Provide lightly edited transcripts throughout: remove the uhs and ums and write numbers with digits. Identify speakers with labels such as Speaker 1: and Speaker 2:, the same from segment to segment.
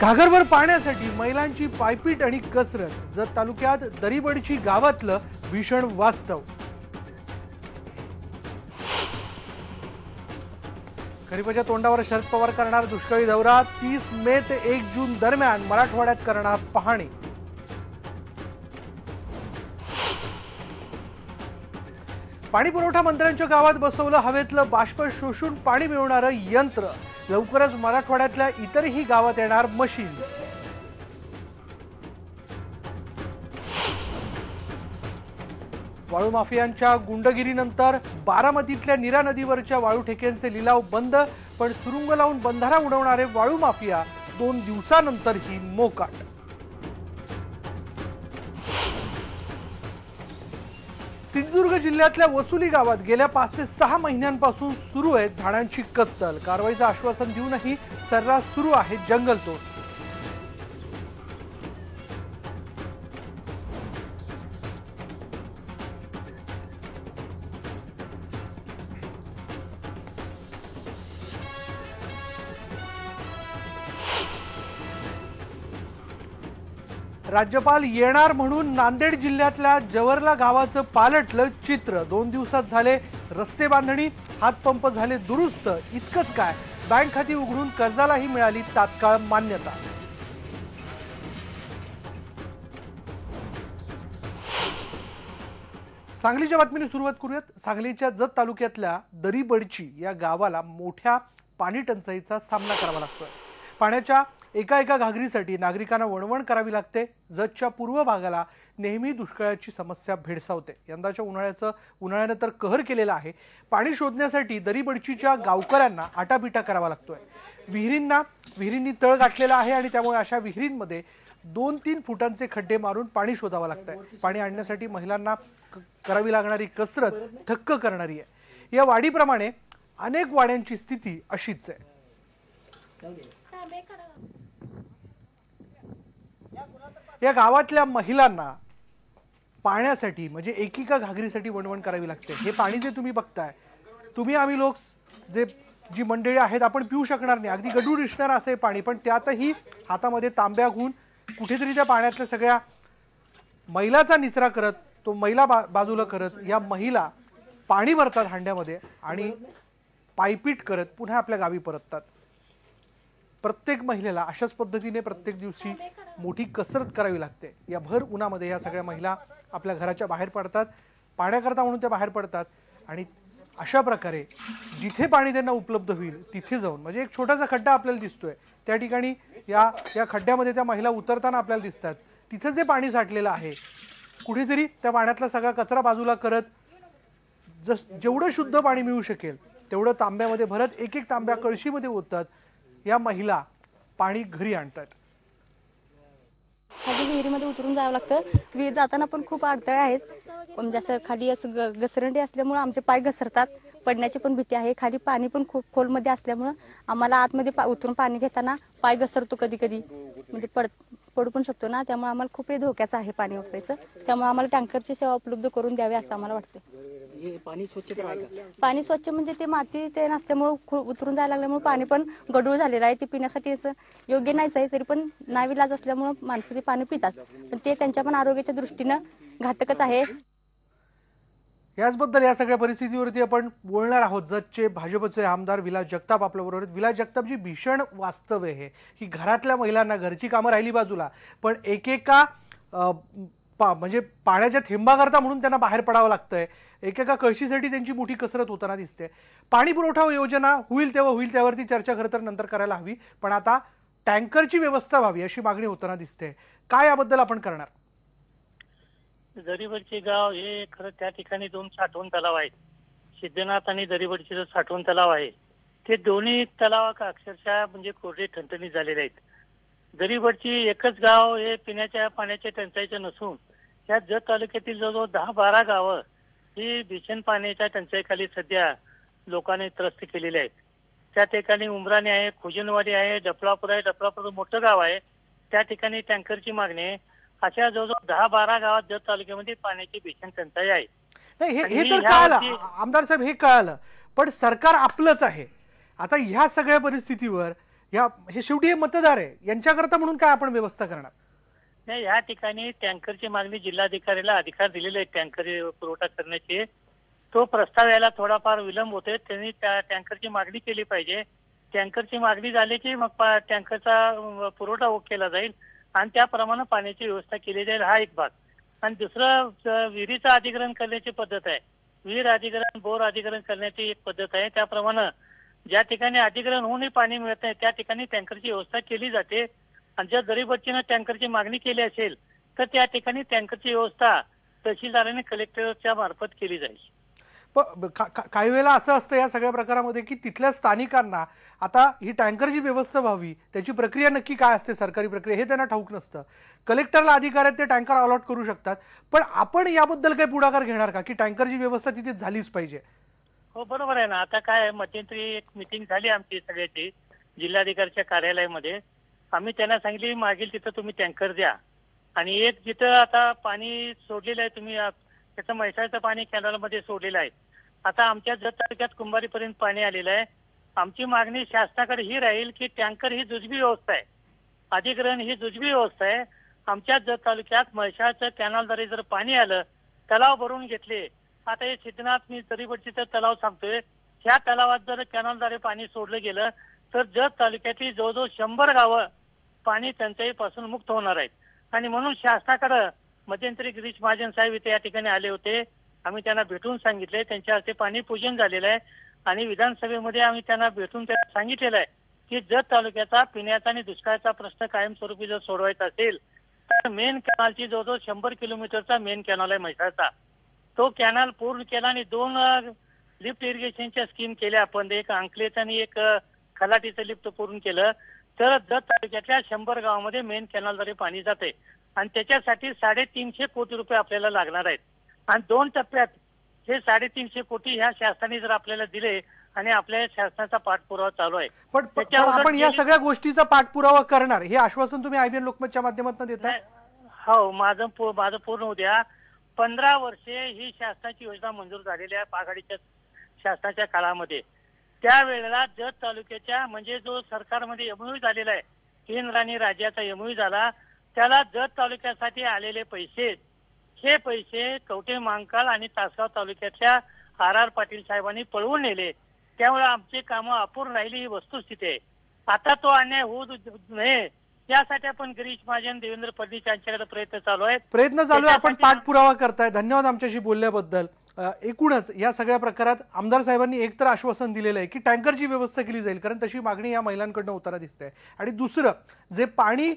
Speaker 1: घागरभर पाण्यासाठी महिलांची पायपीट आणि कसरत। जत तालुक्यात दरीबडची गावातलं भीषण वास्तव। खरीपाच्या तोंडावर शरद पवार करणार दुष्काळी दौरा। 30 मे ते 1 जून दरम्यान मराठवाड्यात करणार पाहणी। पाणीपुरवठा मंत्र्यांच्या गावात बसवलं हवेतलं बाष्प शोषून पाणी मिळवणारं यंत्र। लवकरच मराठवाड्यातल्या इतरही गावात येणार मशीन्स। वाळू माफियांच्या गुंडगिरीनंतर बारामतीतल्या नीरा नदीवरच्या वाळू ठेक्यांचे लिलाव बंद, पण सुरुंग लावून बंधारा उडवणारे वाळू माफिया 2 दिवसानंतरही मोकाट। सिंधुदुर्ग जिल्ह्यातल्या वसुली गावात गेल्या 5 ते 6 महिन्यांपासून सुरू आहे झाडांची कत्तल। कारवाईचं आश्वासन देऊनही सर्रास सुरू आहे जंगलतोड। राज्यपाल येणार म्हणून नांदेड जिल्ह्यातल्या जवरला गावाचं पालटलं चित्र। 2 दिवसात झाले रस्ते बांधणी, हातपंप झाले दुरुस्त। इतकंच काय, बँक खाती उघडून कर्जालाही मिळाली तात्काळ मान्यता। सांगलीच्या बातमीने सुरुवात करूयात। सांगलीच्या जत तालुक्यातल्या दरीबडची या गावाला मोठ्या पाणी टंचाईचा सामना करावा लागतोय। पाण्याच्या एका घागरीसाठी नागरिकांना वणवण करावी लागते। जतच्या पूर्व भागाला नेहमी दुष्काळाची समस्या भेडसावते। यंदाच्या उन्हाळ्यानं तर कहर केलेला आहे। पाणी शोधण्यासाठी दरीबडचीच्या गावकऱ्यांना आटापिटा करावा लागतोय। विहिरींनी तळ गाठलेला आहे आणि त्यामुळे अशा विहिरींमध्ये 2-3 फुटांचे खड्डे मारून पाणी शोधावं लागतंय। पाणी आणण्यासाठी महिलांना करावी लागणारी कसरत थक्क करणारी आहे। या वाडीप्रमाणे अनेक वाड्यांची स्थिती अशीच आहे। या गावातल्या महिलांना पाण्यासाठी म्हणजे एकेका घागरीसाठी वणवण करावी लागते। हे पाणी जे तुम्ही बघताय, आम्ही लोक जी मंडळी आहेत आपण पिऊ शकणार नाही, अगदी गढूळ दिसणार असं पाणी, पण त्यातही हातामध्ये तांब्या घेऊन कुठेतरी त्या पाण्यातल्या सगळ्या मैलाचा निचरा करत, तो मैला बाजूला करत या महिला पाणी भरतात हांड्यामध्ये आणि पायपीट करत पुन्हा आपल्या गावी परततात। प्रत्येक महिलेला अशाच पद्धतीने प्रत्येक दिवशी मोठी कसरत करावी लागते। या भर उन्हामध्ये या सगळ्या महिला आपल्या घराच्या बाहेर पडतात, पाण्याकरता म्हणून त्या बाहेर पडतात आणि अशा प्रकारे जिथे पाणी त्यांना उपलब्ध होईल तिथे जाऊन, म्हणजे एक छोटासा खड्डा आपल्याला दिसतोय त्या ठिकाणी या खड्ड्यामध्ये त्या महिला उतरताना आपल्याला दिसतात। तिथे जे पाणी साठलेलं आहे कुठेतरी त्या पाण्यातला सगळा कचरा बाजूला करत जेवढं शुद्ध पाणी मिळू शकेल तेवढं तांब्यामध्ये भरत एक तांब्या कळशीमध्ये ओततात या महिला पाणी घरी आणतात।
Speaker 2: खाली विहिरीमध्ये उतरून जावं लागतं। विहीर जाताना पण खूप अडथळे आहेत, म्हणजे असं खाली असं घसरंडी असल्यामुळे आमचे पाय घसरतात, पडण्याची पण भीती आहे। खाली पाणी पण खूप खोलमध्ये असल्यामुळे आम्हाला आतमध्ये उतरून पाणी घेताना पाय घसरतो, कधी कधी म्हणजे पडू पण शकतो ना, त्यामुळे आम्हाला खूप धोक्याचं आहे पाणी वापरायचं। त्यामुळे आम्हाला टँकरची सेवा उपलब्ध करून द्यावी असं आम्हाला वाटतं।
Speaker 3: पाणी स्वच्छ करायचं,
Speaker 2: पाणी स्वच्छ म्हणजे ते माती ते नसल्यामुळे उतरून जायला लागल्यामुळे पाणी पण गढूळ झालेलं आहे। ते पिण्यासाठी असं योग्य नाहीच आहे, तरी पण नाविलाज असल्यामुळे माणसं ते पाणी पितात, पण ते त्यांच्या पण आरोग्याच्या दृष्टीनं घातकच आहे।
Speaker 1: याचबद्दल या सगळ्या परिस्थितीवरती आपण बोलणार आहोत। जतचे भाजपचे आमदार विलास जगताप आपल्या बरोबर आहेत। विलास जगतापजी, भीषण वास्तव आहे की घरातल्या महिलांना घरची कामं राहिली बाजूला, पण एकेका म्हणजे पाण्याच्या थेंबाकरता म्हणून त्यांना बाहेर पडावं लागतंय। एकेका कळशीसाठी त्यांची मोठी कसरत होताना दिसते। पाणी पुरवठा योजना होईल त्यावरती चर्चा खरं तर नंतर करायला हवी, पण आता टँकरची व्यवस्था व्हावी अशी मागणी होताना दिसते। काय याबद्दल आपण करणार?
Speaker 4: दरीबडचे गाव हे खरं त्या ठिकाणी 2 साठवण तलाव आहेत। सिद्धनाथ आणि दरीबडचे जो साठवण तलाव आहे ते दोन्ही तलाव अक्षरशः म्हणजे कोरडे ठणठणीत झालेले आहेत। दरीबडची एकच गाव हे पिण्याच्या पाण्याच्या टंचाईचं नसून या जत तालुक्यातील जवळजवळ 10-12 गावं ही भीषण पाण्याच्या टंचाईखाली सध्या लोकांनी त्रस्त केलेले आहेत। त्या ठिकाणी उमराणे आहे, खुजनवाडी आहे, डफळापूर आहे। डफळापूर मोठं गाव आहे, त्या ठिकाणी टँकरची मागणी आहे। अशा जवळजवळ 10-12 गावात जत तालुक्यामध्ये पाण्याची भीषण टंचाई आहे।
Speaker 1: नाही, हे तर कळालं आमदार साहेब, हे कळालं, पण सरकार आपलंच आहे। आता ह्या सगळ्या परिस्थितीवर हे शेवटी हे मतदार आहे, यांच्याकरता म्हणून काय आपण व्यवस्था करणार?
Speaker 4: नाही, या ठिकाणी टँकरची मागणी जिल्हाधिकाऱ्याला अधिकार दिलेले आहेत टँकर पुरवठा करण्याचे. तो प्रस्ताव यायला थोडाफार विलंब होतोय. त्यांनी त्या टँकरची मागणी केली पाहिजे. टँकरची मागणी झाली की मग टँकरचा पुरवठा केला जाईल आणि त्याप्रमाणे पाण्याची व्यवस्था केली जाईल. हा एक भाग. आणि दुसरं विहिरीचं अधिग्रहण करण्याची पद्धत आहे. विहीर अधिग्रहण, बोर अधिग्रहण करण्याची एक पद्धत आहे. त्याप्रमाणे ज्या ठिकाणी अधिग्रहण होऊनही पाणी मिळत नाही त्या ठिकाणी टँकरची व्यवस्था केली जाते. आणि जर दरीबच्चीनं टँकरची मागणी केली असेल तर त्या ठिकाणी टँकरची व्यवस्था तहसीलदाराने कलेक्टरच्या मार्फत केली जाईल.
Speaker 1: पण काही वेळेला असं असतं या सगळ्या प्रकारामध्ये की तिथल्या स्थानिकांना आता ही टँकरची व्यवस्था व्हावी त्याची प्रक्रिया नक्की काय असते, सरकारी प्रक्रिया, हे त्यांना ठाऊक नसतं. कलेक्टरला अधिकार आहेत, ते टँकर अलॉट करू शकतात. पण आपण याबद्दल काही पुढाकार घेणार का की टँकरची व्यवस्था तिथे झालीच पाहिजे?
Speaker 4: हो, बरोबर आहे ना. आता काय मध्यंतरी एक मिटिंग झाली आमची सगळ्याची जिल्हाधिकाऱ्याच्या कार्यालयामध्ये. आम्ही त्यांना सांगितले मागील तिथं तुम्ही टँकर द्या आणि एक जिथं आता पाणी सोडलेलं आहे तुम्ही त्याचं म्हैसाळचं पाणी कॅनलमध्ये सोडलेलं आहे. आता आमच्या जत तालुक्यात कुंभारीपर्यंत पाणी आलेलं आहे. आमची मागणी शासनाकडे ही राहील की टँकर ही जुजबी व्यवस्था आहे, अधिग्रहण ही जुजबी व्यवस्था आहे. आमच्या जत तालुक्यात म्हैसाळचं कॅनलद्वारे जर पाणी आलं, तलाव भरून घेतले. आता हे सिद्धनाथ मी तरीबडचीचा तलाव सांगतोय, ह्या तलावात जर कॅनलद्वारे पाणी सोडलं गेलं तर जत तालुक्यातील जवळजवळ 100 गावं पाणी टंचाईपासून मुक्त होणार आहेत. आणि म्हणून शासनाकडे मध्यंतरी गिरीश महाजन साहेब इथे या ठिकाणी आले होते. आम्ही त्यांना भेटून सांगितले, त्यांच्या हस्ते पाणी पूजन झालेलं आहे आणि विधानसभेमध्ये आम्ही त्यांना भेटून त्यांना सांगितलेलं आहे की जत तालुक्याचा पिण्याचा आणि दुष्काळाचा प्रश्न कायमस्वरूपी जर सोडवायचा असेल तर मेन कॅनलची जवळजवळ 100 किलोमीटरचा मेन कॅनल आहे म्हैसाळचा. तो कॅनल पूर्ण केला आणि 2 लिफ्ट इरिगेशनच्या स्कीम केल्या आपण. एक अंकलेचं आणि एक खलाटीचं लिफ्ट पूर्ण केलं तर जत तालुक्यातल्या 100 गावामध्ये मेन कॅनलद्वारे पाणी जाते आणि त्याच्यासाठी 350 कोटी रुपये आपल्याला लागणार आहेत. आणि 2 टप्प्यात हे 350 कोटी ह्या शासनाने जर आपल्याला दिले आणि आपल्या शासनाचा पाठपुरावा चालू आहे.
Speaker 1: पण आपण या सगळ्या गोष्टीचा पाठपुरावा करणार हे आश्वासन तुम्ही आयबीएन लोकमतच्या माध्यमातून देताय?
Speaker 4: हो, माझं पूर्ण उद्या 15 वर्षे ही शासनाची योजना मंजूर झालेली आहे आघाडीच्या शासनाच्या काळामध्ये. त्यावेळेला जत तालुक्याच्या म्हणजे जो सरकारमध्ये एमओयू झालेला आहे, केंद्र आणि राज्याचा एमओयू झाला, त्याला जत तालुक्यासाठी आलेले पैसे, हे पैसे कवठे महांकाळ आणि तासगाव तालुक्यातल्या आर पाटील साहेबांनी पळवून नेले. त्यामुळे आमची कामं अपूर्ण राहिली ही वस्तुस्थिती आहे. आता तो अन्याय होऊ नये यासाठी आपण गिरीश महाजन, देवेंद्र फडणवीस यांच्याकडे प्रयत्न चालू आहे.
Speaker 1: आपण पाठपुरावा करताय. धन्यवाद आमच्याशी बोलल्याबद्दल. एकूणच या सगळ्या प्रकारात आमदार साहेबांनी एकतर आश्वासन दिलेलं आहे की टँकरची व्यवस्था केली जाईल, कारण तशी मागणी या महिलांकडून होताना दिसते. आणि दुसरं, जे पाणी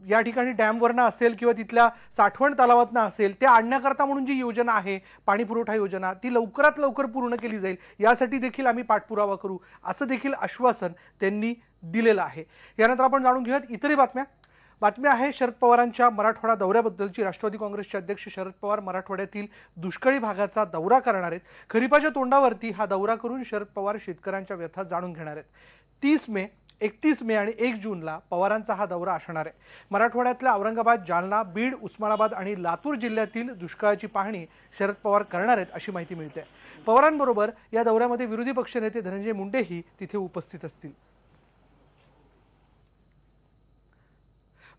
Speaker 1: या ठिकाणी डॅमवरनं असेल किंवा तिथल्या साठवण तलावातनं असेल ते आणण्याकरता म्हणून जी योजना आहे पाणी पुरवठा योजना, ती लवकरात लवकर पूर्ण केली जाईल, यासाठी देखील आम्ही पाठपुरावा करू, असं देखील आश्वासन त्यांनी दिलेलं आहे. यानंतर आपण जाणून घेऊयात इतरही बातम्या आहे शरद पवारांच्या मराठवाडा दौऱ्याबद्दलची. राष्ट्रवादी काँग्रेसचे अध्यक्ष शरद पवार मराठवाड्यातील दुष्काळी भागाचा दौरा करणार आहेत. खरीपाच्या तोंडावरती हा दौरा करून शरद पवार शेतकऱ्यांच्या व्यथा जाणून घेणार आहेत. 30 मे, 31 मे आणि 1 जूनला पवारांचा हा दौरा असणार आहे. मराठवाड्यातल्या औरंगाबाद, जालना, बीड, उस्मानाबाद आणि लातूर जिल्ह्यातील दुष्काळाची पाहणी शरद पवार करणार आहेत अशी माहिती मिळते. पवारांबरोबर या दौऱ्यामध्ये विरोधी पक्षनेते धनंजय मुंडेही तिथे उपस्थित असतील.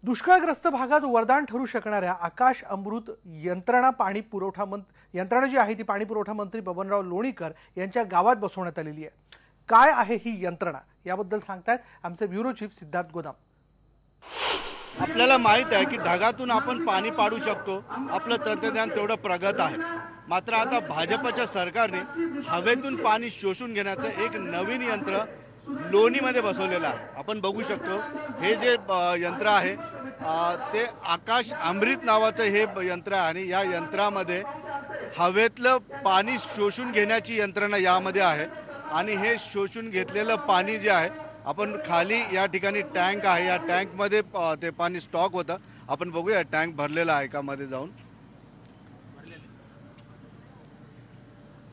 Speaker 1: दुष्काळग्रस्त भागात वरदान ठरू शकणाऱ्या आकाश अमृत यंत्रणा यंत्रणा जी आहे ती पाणी पुरवठा मंत्री बबनराव लोणीकर यांच्या गावात बसवण्यात आलेली आहे. काय आहे ही यंत्रणा याबद्दल सांगतायत आमचे ब्युरो चीफ सिद्धार्थ गोदाम.
Speaker 5: आपल्याला माहित आहे की ढगातून आपण पाणी पाडू शकतो, आपलं तंत्रज्ञान तेवढं प्रगत आहे. मात्र आता भाजपच्या सरकारने हवेतून पाणी शोषून घेण्याचं एक नवीन यंत्र लोणीमध्ये बसवलेलं आहे. आपण बघू शकतो हे जे यंत्र आहे ते आकाश अमृत नावाचं हे यंत्र आहे आणि या यंत्रामध्ये हवेतलं पाणी शोषून घेण्याची यंत्रणा यामध्ये आहे. आणि हे शोषून घेतलेलं पाणी जे आहे आपण खाली या ठिकाणी टँक आहे, या टँकमध्ये ते पाणी स्टॉक होतं. आपण बघूया टँक भरलेला आहे का मध्ये जाऊन.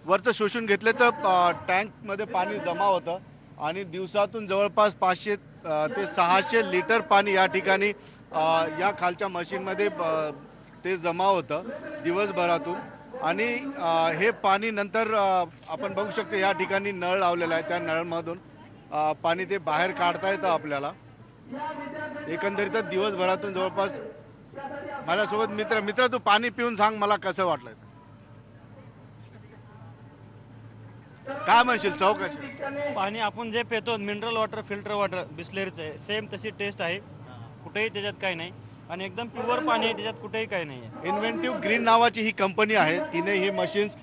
Speaker 5: वरचं शोषून घेतले तर टँकमध्ये पाणी जमा होतं आणि दिवसातून जवळपास 500 ते 600 लिटर पाणी या ठिकाणी या खालच्या मशीनमध्ये ते जमा होतं दिवसभरातून. आणि हे पाणी नंतर आपण बघू शकतो या ठिकाणी नळ लावलेला आहे, त्या नळमधून पाणी ते बाहेर काढता येतं आपल्याला. एकंदरीतच दिवसभरातून जवळपास माझ्यासोबत मित्र तू पाणी पिऊन सांग मला कसं वाटलं. काय म्हणशील चव कशी?
Speaker 3: पाणी आपण जे पितो मिनरल वॉटर, फिल्टर वॉटर, बिस्लेरीचं आहे, सेम तशी टेस्ट आहे. कुठेही त्याच्यात काही नाही आणि एकदम प्युअर पाणी आहे, त्याच्यात कुठेही काही नाही आहे.
Speaker 5: इन्व्हेंटिव्ह ग्रीन नावाची ही कंपनी आहे. तिने ही मशीन्स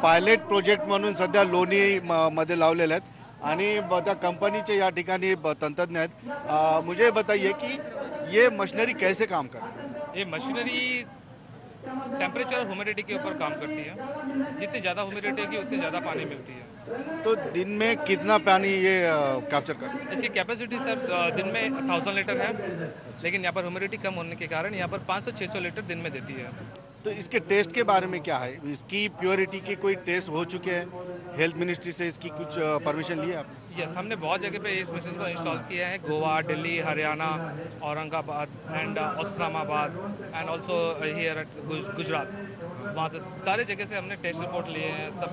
Speaker 5: पायलट प्रोजेक्ट म्हणून सध्या लोणी मध्ये लावलेले आहेत आणि त्या कंपनीचे या ठिकाणी तंत्रज्ञ आहेत. मुझे बताइए कि ये मशीनरी कैसे काम करती है?
Speaker 6: ये मशीनरी टेम्परेचर और ह्यूमिडिटी के ऊपर काम करती है. जितनी ज़्यादा ह्यूमिडिटी होगी उतनी ज़्यादा पानी मिलती है.
Speaker 5: तो दिन में कितना पानी ये कैप्चर करती है?
Speaker 6: इसकी कैपेसिटी सर दिन में 1000 लीटर है, लेकिन यहाँ पर ह्यूमिडिटी कम होने के कारण यहाँ पर 500 से 600 लीटर दिन में देती है.
Speaker 5: तो इसके टेस्ट के बारे में क्या है? इसकी प्योरिटी के कोई टेस्ट हो चुके हैं? हेल्थ मिनिस्ट्री से इसकी कुछ परमिशन ली है आपने?
Speaker 6: यस, हमने बहुत जगह पे इस मशीन को इंस्टॉल किया है. गोवा, दिल्ली, हरियाणा, औरंगाबाद एंड औस्त्रामाबाद and also here at Gujarat. वहाँ से सारे जगह से हमने टेस्ट रिपोर्ट लिए हैं. सब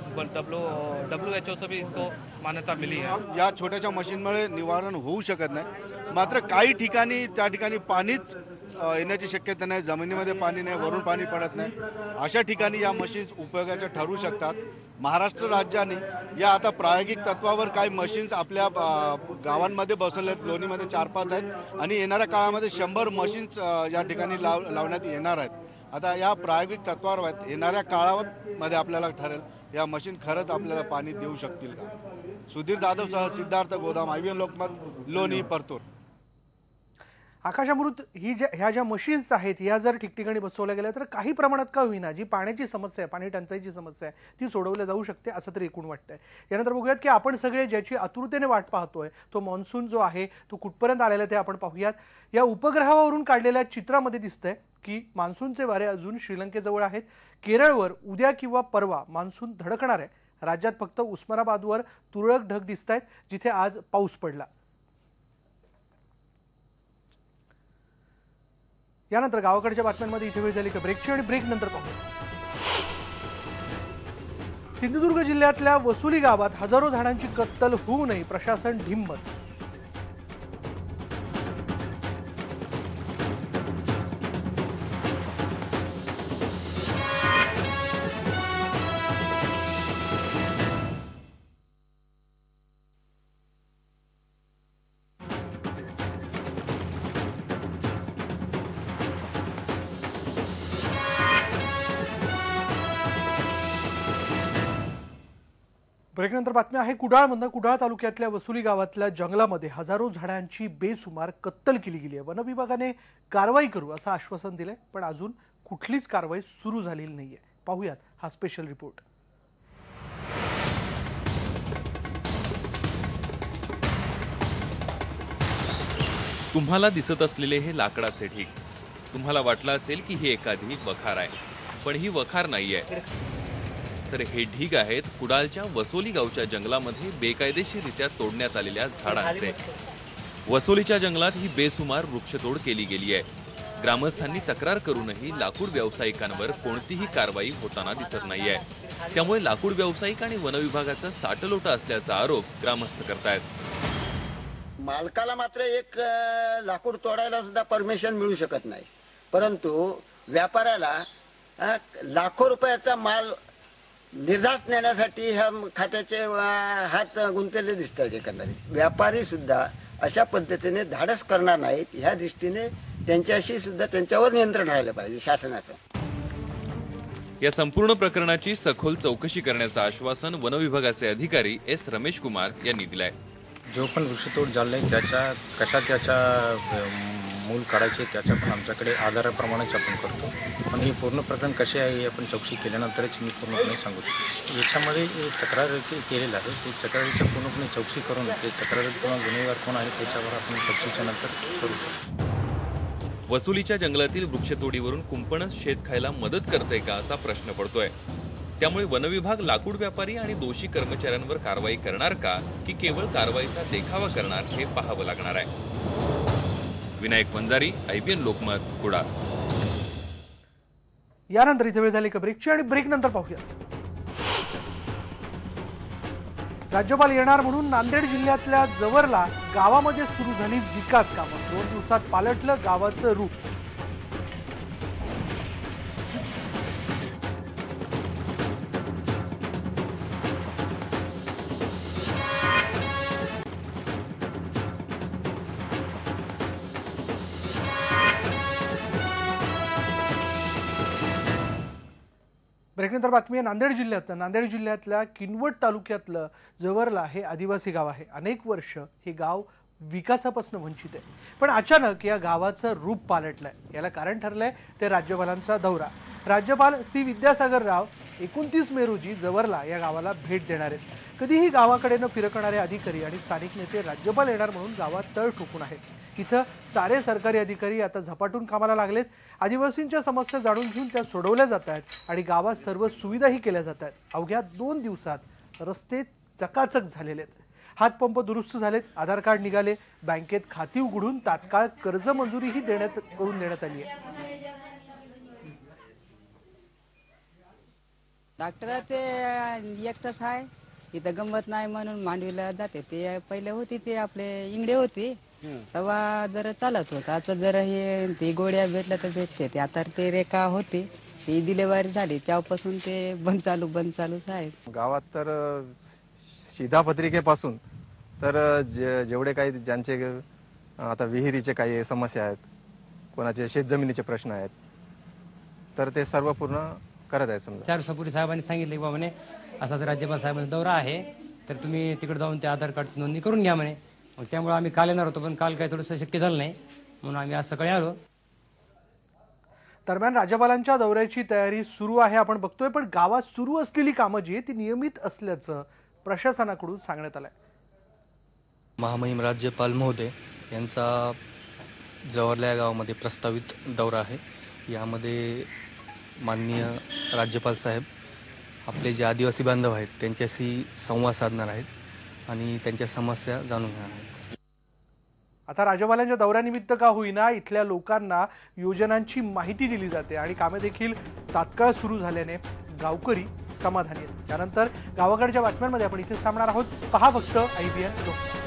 Speaker 6: WHO से भी इसको मान्यता मिली है.
Speaker 5: या छोट्याशा मशीनमुळे निवारण होऊ शकत नाही. मात्र काही ठिकाणी त्या ठिकाणी पाणीच येण्याची शक्यता नाही, जमिनीमध्ये पाणी नाही, वरून पाणी पडत नाही. अशा ठिकाणी या मशीन्स उपयोगाच्या ठरू शकतात. महाराष्ट्र राज्याने या आता प्रायोगिक तत्वावर काही मशीन्स आपल्या गावांमध्ये बसवल्यात. लोणीमध्ये 4-5 आहेत आणि येणाऱ्या काळामध्ये 100 मशीन्स या ठिकाणी लावण्यात येणार आहेत. आता या प्रायोगिक तत्वावर आहेत. येणाऱ्या काळामध्ये आपल्याला ठरेल या मशीन खरंच आपल्याला पाणी देऊ शकतील का. सुधीर जाधवसह सिद्धार्थ गोदाम, IBN लोकमत, लोणी, परतूर.
Speaker 1: आकाश अमृत, ह्या ज्या मशीन्स आहेत या जर ठिकठिकाणी बसवल्या गेल्या तर काही प्रमाणात का होईना जी पाण्याची समस्या आहे, पाणी टंचाईची समस्या आहे ती सोडवल्या जाऊ शकते असं तरी एकूण वाटतंय. यानंतर बघूयात की आपण सगळे ज्याची आतुरतेने वाट पाहतोय तो मान्सून जो आहे तो कुठपर्यंत आलेला ते आपण पाहूयात. या उपग्रहावरून काढलेल्या चित्रामध्ये दिसतंय की मान्सूनचे वारे अजून श्रीलंकेजवळ आहेत. केरळवर उद्या किंवा परवा मान्सून धडकणार आहे. राज्यात फक्त उस्मानाबादवर तुरळक ढग दिसत आहेत जिथे आज पाऊस पडला. यानंतर गावाकडच्या बातम्यांमध्ये इथे वेळ झाली का ब्रेकची आणि ब्रेक नंतर पाहू. सिंधुदुर्ग जिल्ह्यातल्या वसुली गावात हजारो झाडांची कत्तल होऊ नये प्रशासन ढिम्मच. ब्रेकनंतर बातमी आहे कुडाळमधून. कुडाळ तालुक्यातल्या वसुली गावातल्या जंगलामध्ये हजारो झाडांची बेसुमार कत्तल केली गेली आहे. वनविभागाने कारवाई करू असं आश्वासन दिलंय पण अजून कुठलीच कारवाई सुरू झालेली नाहीये. पाहूयात हा स्पेशल रिपोर्ट.
Speaker 7: तुम्हाला दिसत असलेले हे लाकडाचे ढीग. तुम्हाला वाटलं असेल की ही एखादी वखार आहे, पण ही वखार नाहीये. तर हे ढीग आहेत कुडाळच्या वसोली गावच्या जंगलामध्ये बेकायदेशीररित्या तोडण्यात आलेल्या झाडांचे. वसोलीच्या जंगलात ही बेसुमार वृक्षतोड केली गेली आहे. ग्रामस्थांनी तक्रार करूनही लाकूड व्यावसायिकांवर कोणतीही कारवाई होताना दिसत नाहीये. त्यामुळे लाकूड व्यावसायिक आणि वनविभागाचा साटलोटा असल्याचा आरोप ग्रामस्थ करतायत.
Speaker 8: मालकाला मात्र एक लाकूड तोडायला सुद्धा परमिशन मिळू शकत नाही, परंतु व्यापाऱ्याला लाखो रुपयाचा माल निर्धास्त नेण्यासाठी ह्या खात्याचे हात गुंतलेले दिसतात. एकंदरीत व्यापारी सुद्धा अशा पद्धतीने धाडस करणार नाहीत. ह्या दृष्टीने त्यांच्याशी सुद्धा त्यांच्यावर नियंत्रण राहिलं पाहिजे शासनाचं.
Speaker 7: या संपूर्ण प्रकरणाची सखोल चौकशी करण्याचं आश्वासन वनविभागाचे अधिकारी S. रमेश कुमार यांनी दिलंय.
Speaker 9: जो पण वृक्षतोड झाले त्याच्या मूल काढायचे त्याच्या पण आमच्याकडे आधाराप्रमाणेच आपण करतो. पण हे पूर्ण प्रकरण कसे आहे हे आपण चौकशी केल्यानंतरच मी पूर्णपणे सांगू शकतो. याच्यामध्ये तक्रार केलेलं आहे, ते तक्रारीच्या पूर्णपणे चौकशी करून ते तक्रार किंवा गुन्हेगार कोण आहे त्याच्यावर आपण चौकशीच्या नंतर करू शकतो.
Speaker 7: वसुलीच्या जंगलातील वृक्षतोडीवरून कुंपणच शेत खायला मदत करते का असा प्रश्न पडतोय. त्यामुळे वनविभाग लाकूड व्यापारी आणि दोषी कर्मचाऱ्यांवर कारवाई करणार का की केवळ कारवाईचा देखावा करणार हे पाहावं लागणार आहे. विनायक वंजारी, IBN लोकमत, कुडाळ.
Speaker 1: यानंतर इथे वेळ झाली का ब्रेकची आणि ब्रेक नंतर पाहूया. राज्यपाल येणार म्हणून नांदेड जिल्ह्यातल्या जवरला गावामध्ये सुरू झाली विकास कामं. 2 दिवसात पालटलं गावाचं रूप. ब्रेकनंतर बातमी आहे नांदेड जिल्ह्यातलं. नांदेड जिल्ह्यातल्या किनवट तालुक्यातलं जवरला हे आदिवासी गाव आहे. अनेक वर्ष हे गाव विकासापासून वंचित आहे, पण अचानक या गावाचं रूप पालटलंय. याला कारण ठरलंय ते राज्यपालांचा दौरा. राज्यपाल सी विद्यासागर राव 29 मे रोजी जवरला या गावाला भेट देणार आहेत. कधीही गावाकडे न फिरकणारे अधिकारी आणि स्थानिक नेते राज्यपाल येणार म्हणून गावात तळ ठोकून आहेत. इथं सारे सरकारी अधिकारी आता झपाटून कामाला लागलेत. आदिवासींच्या समस्या जाणून घेऊन त्या सोडवल्या जात आहेत आणि गावात सर्व सुविधाही केल्या जात आहेत. अवघ्या 2 दिवसात रस्ते चकाचक झालेले आहेत. हातपंप दुरुस्त झालेत, आधार कार्ड निघाले, बँकेत खाती उघडून तात्काळ कर्ज मंजुरीही करून देण्यात आली आहे.
Speaker 10: डॉक्टर ते एकटाच आहे, इथं गंमत नाही म्हणून मांडवीला जाते. ते पहिले होती ते आपले इंगडे होते तेव्हा जरा चालत होत. आता जरा हे ते गोळ्या भेटल्या तर भेटते. ते आता ते रेखा होते ती डिलेवरी झाली तेव्हापासून ते बंद चालूच आहे.
Speaker 11: गावात तर शिधापत्रिकेपासून तर जेवढे काही ज्यांचे आता विहिरीचे काही समस्या आहेत, कोणाचे शेतजमिनीचे प्रश्न आहेत, तर ते सर्व पूर्ण करत आहेत. समजा
Speaker 12: 4 दिवसापूर्वी साहेबांनी सांगितले की बाबा म्हणे असाच राज्यपाल साहेबांचा दौरा आहे, तर तुम्ही तिकडे जाऊन त्या आधार कार्डची नोंदणी करून घ्या म्हणे. मग त्यामुळे आम्ही काल येणार होतो, पण काल काही थोडंसं शक्य झालं नाही म्हणून आम्ही आज सकाळी आलो.
Speaker 1: दरम्यान राज्यपालांच्या दौऱ्याची तयारी सुरू आहे आपण बघतोय, पण गावात सुरू असलेली कामं जी आहे ती नियमित असल्याचं प्रशासनाकडून सांगण्यात आलंय.
Speaker 13: महामहिम राज्यपाल महोदय यांचा जवळल्या या गावामध्ये प्रस्तावित दौरा आहे. यामध्ये माननीय राज्यपाल साहेब आपले जे आदिवासी बांधव आहेत त्यांच्याशी संवाद साधणार आहेत आणि त्यांच्या समस्या जाणून घेणार आहेत.
Speaker 1: आता राज्यपालांच्या दौऱ्यानिमित्त का होईना इथल्या लोकांना योजनांची माहिती दिली जाते आणि कामे देखील तात्काळ सुरू झाल्याने गावकरी समाधानी आहेत. त्यानंतर गावाकडच्या बातम्यांमध्ये आपण इथे थांबणार आहोत. पहा फक्त IBN लोकमत.